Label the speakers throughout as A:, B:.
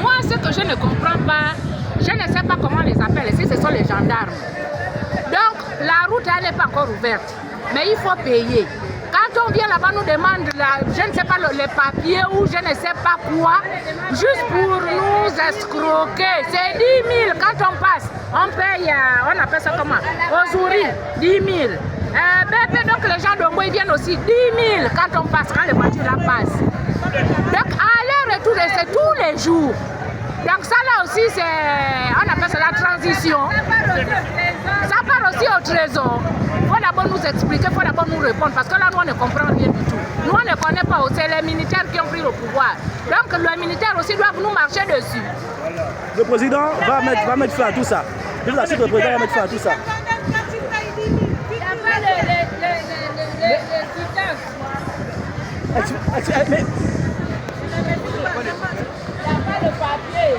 A: Moi, ce que je ne comprends pas, je ne sais pas comment on les appelle, si ce sont les gendarmes. Donc, la route, elle n'est pas encore ouverte, mais il faut payer. Quand on vient là-bas, nous demande, je ne sais pas, les papiers ou je ne sais pas quoi, juste pour nous escroquer. C'est 10 000 quand on passe. On paye, on appelle ça comment? Aux ouris, 10 000. BP, donc les gens d'Ombo, ils viennent aussi 10 000 quand on passe, quand les voitures là passent. Donc, aller-retour, c'est tous les jours. Donc ça là aussi, on appelle ça la transition. Ça part aussi au trésor. Il faut d'abord nous expliquer, il faut d'abord nous répondre, parce que là, nous, on ne comprend rien du tout. Nous, on ne connaît pas, c'est les militaires qui ont pris le pouvoir. Donc, les militaires aussi doivent nous marcher dessus.
B: Le président va mettre fin à tout ça. Je vous assure que le président va mettre fin à tout ça. Mais...
A: le papier.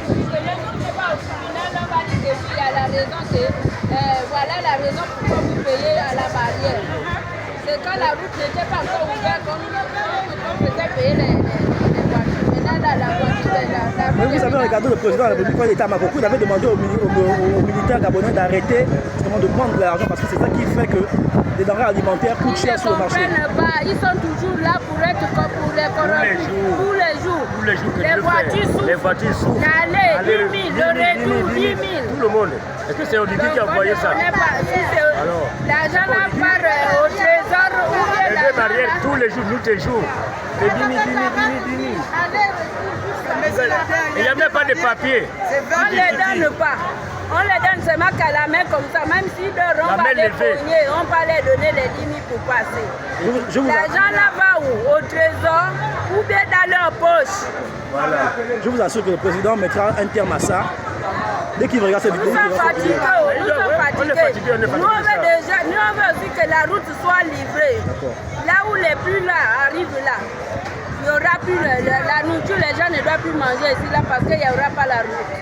A: Je ne sais pas au tribunal, on va dire qu'il y a la raison, voilà la raison pourquoi vous payez à la barrière. C'est quand la route n'était pas encore ouverte, on faisait payer les voitures. Maintenant, la voiture,
B: mais vous avez regardé le président de la République quand il était à Makoko, il avait demandé aux militaires gabonais d'arrêter justement de prendre de l'argent parce que c'est ça qui fait que les denrées alimentaires coûtent cher sur le marché.
A: Ils ne comprennent pas, ils sont toujours là pour être comme pour les corrompus. Tous les jours. Les voitures souffrent. L'aller, 10 000, le retour, 10 000.
C: Tout le monde. Est-ce que c'est Auditi qui a envoyé ça?
A: L'argent là part au trésor ou bien
C: les barrières tous les jours, nous tes jours. C'est 10 000. Il n'y a même pas de papier.
A: On ne les donne pas. On les donne seulement qu'à la main comme ça, même si on va les cogner, on va les donner les 10 000 pour passer. L'argent là va où? Au trésor ou bien dans leur poche.
B: Voilà. Je vous assure que le président mettra un terme à ça. Dès qu'il regarde cette vidéo,
A: nous sommes fatigués. Nous on veut aussi que la route soit livrée. Là où les plus là arrivent là, il n'y aura plus la nourriture, les gens ne doivent plus manger ici là parce qu'il n'y aura pas la route.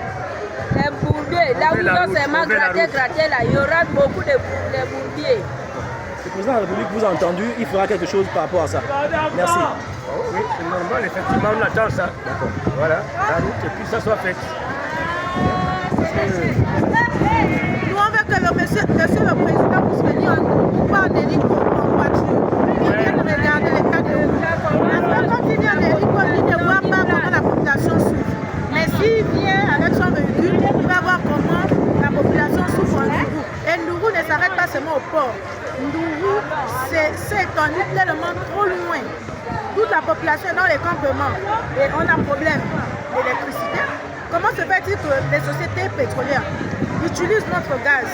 A: Les bourbiers, là où ils ont seulement gratté là, il y aura beaucoup de bourbiers.
B: Le président de la République vous a entendu, il fera quelque chose par rapport à ça. Merci.
C: Oui, c'est normal, effectivement, on attend ça. Voilà, la route, et puis ça soit fait.
D: Nous, on veut que le monsieur le président puisse venir en hélico, en voiture. Il vient regarder les cas de route. Quand il vient en hélico, il ne voit pas comment la population souffre. Mais s'il vient avec son véhicule, il va voir comment la population souffre en Ndougou. Et Ndougou ne s'arrête pas seulement au port. Ndougou s'est étendu tellement trop loin. Toute la population est dans les campements. Et on a un problème d'électricité. Comment se fait-il que les sociétés pétrolières utilisent notre gaz,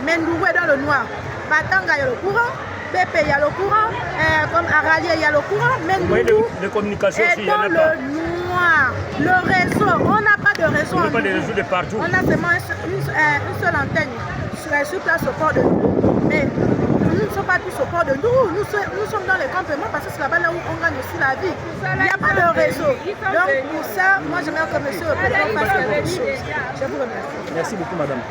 D: mais Ndougou est dans le noir? Batanga, il y a le courant, BP, il y a le courant, comme Aralier, il y a le courant, mais Ndougou est dans le noir. Le réseau, on n'a pas de réseau.
C: On n'a pas de réseau de partout.
D: On a seulement une seule antenne sur place au port de Ndougou. Mais nous ne sommes pas tous au port de Ndougou, nous sommes dans les campements parce que c'est là-bas là où on gagne aussi la vie. Il n'y a pas de réseau. Donc pour ça, moi j'aimerais que monsieur le président fasse quelque chose. Je vous remercie.
B: Merci beaucoup madame.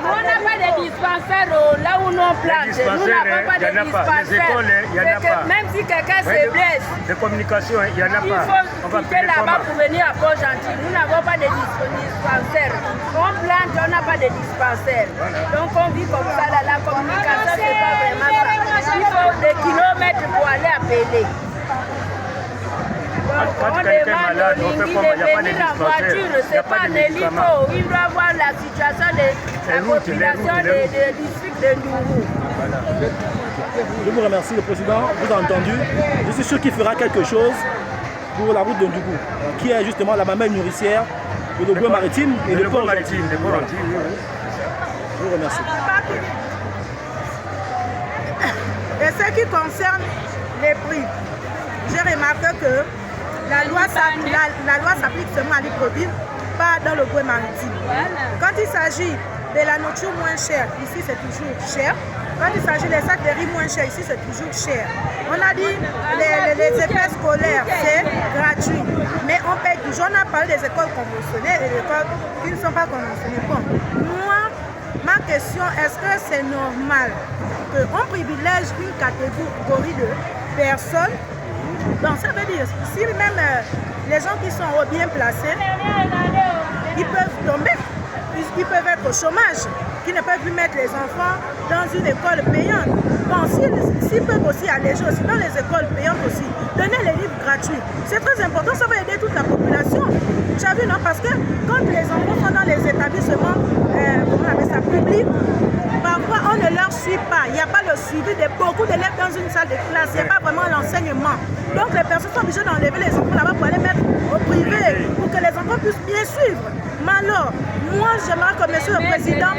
A: On n'a pas de dispensaires là où nous plante. Nous n'avons pas de dispensaires. Même si quelqu'un se blesse,
C: de communication, il n'y en a pas.
A: Il faut quitter là-bas pour venir à Port-Gentil. Nous n'avons pas de dispensaires. On plante, on n'a pas de dispensaires. Donc on vit comme ça. La communication, ce n'est pas vraiment ça. Il faut des kilomètres pour aller appeler.
C: Quand quelqu'un est malade, on fait comme il n'y a pas de dispensaire.
A: C'est pas un hélico. Il doit voir la situation de la population des districts de Ndougou.
B: Je vous remercie, le président vous a entendu. Je suis sûr qu'il fera quelque chose pour la route de Ndougou, qui est justement la mamelle nourricière de le bois maritime et le port maritime. Je vous remercie.
D: Et ce qui concerne les prix, j'ai remarqué que la loi s'applique seulement à Libreville, pas dans le bois maritime. Quand il s'agit de la nourriture moins chère, ici c'est toujours cher. Quand il s'agit des sacs de riz moins chers, ici c'est toujours cher. On a dit les écoles scolaires, c'est gratuit. Mais on paye toujours. On a parlé des écoles conventionnées et des écoles qui ne sont pas conventionnées. Bon, moi, ma question, est-ce que c'est normal qu'on privilège une catégorie de personnes Donc ça veut dire, si même les gens qui sont bien placés, ils peuvent tomber, ils peuvent être au chômage, qui ne peuvent plus mettre les enfants dans une école payante. Bon, s'ils peuvent aussi alléger aussi dans les écoles payantes aussi, donner les livres gratuits. C'est très important, ça va aider toute la population. Tu as vu, non? Parce que quand les enfants sont dans les établissements, comment on appelle ça, publics, parfois on ne leur suit pas. Il n'y a pas le suivi de beaucoup d'élèves dans une salle de classe. Il n'y a pas vraiment l'enseignement. Donc les personnes sont obligées d'enlever les enfants là-bas pour aller mettre au privé, pour que les enfants puissent bien suivre. Mais alors, moi j'aimerais que M. le Président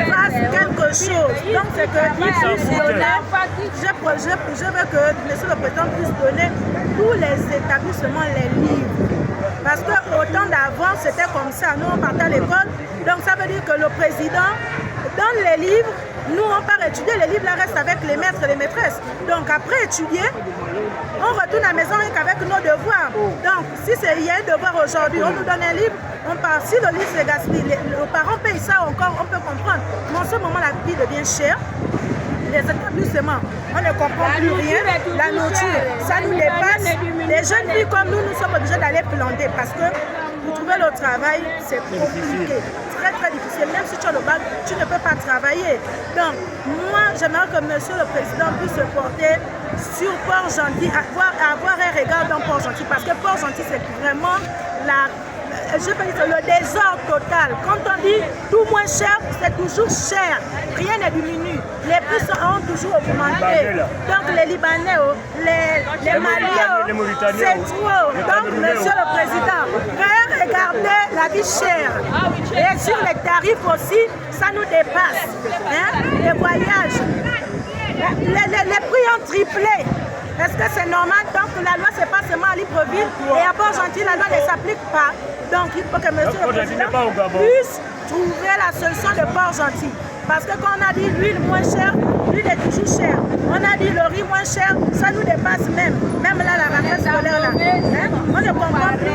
D: fasse quelque chose. Donc c'est qu'il puisse donner, je veux que M. le Président puisse donner tous les établissements les livres. Parce qu'au temps d'avant, c'était comme ça. Nous, on partait à l'école. Donc ça veut dire que le président donne les livres. Nous, on part étudier. Les livres là restent avec les maîtres et les maîtresses. Donc après étudier, on retourne à la maison avec nos devoirs. Donc si il y a un devoir aujourd'hui, on nous donne un livre, on part. Si le livre est gaspillé, nos parents payent ça encore, on peut comprendre. Mais en ce moment, la vie devient chère. Les établissements, on ne comprend plus rien. La nourriture, ça nous dépasse. Les jeunes filles comme nous sommes obligés d'aller planter parce que pour trouver le travail, c'est compliqué. Très très difficile. Même si tu as le bac, tu ne peux pas travailler. Donc, moi, j'aimerais que M. le Président puisse se porter sur Port-Gentil, avoir un regard dans Port-Gentil parce que Port-Gentil, c'est vraiment je peux dire le désordre total. Quand on dit tout moins cher, c'est toujours cher. Rien n'est diminué. Les prix ont toujours augmenté. Donc les Libanais, les Maliens, c'est trop. Donc Monsieur le Président, veuillez regarder la vie chère. Et sur les tarifs aussi, ça nous dépasse. Hein? Les voyages, les prix ont triplé. Est-ce que c'est normal? Donc la loi, c'est pas seulement à Libreville et à Port-Gentil, la loi ne s'applique pas. Donc il faut que M. le Président puisse trouver la solution de Port-Gentil. Parce que quand on a dit l'huile moins chère, l'huile est toujours chère. On a dit le riz moins cher, ça nous dépasse même. Même là, la rentrée scolaire, là, hein? On ne comprend plus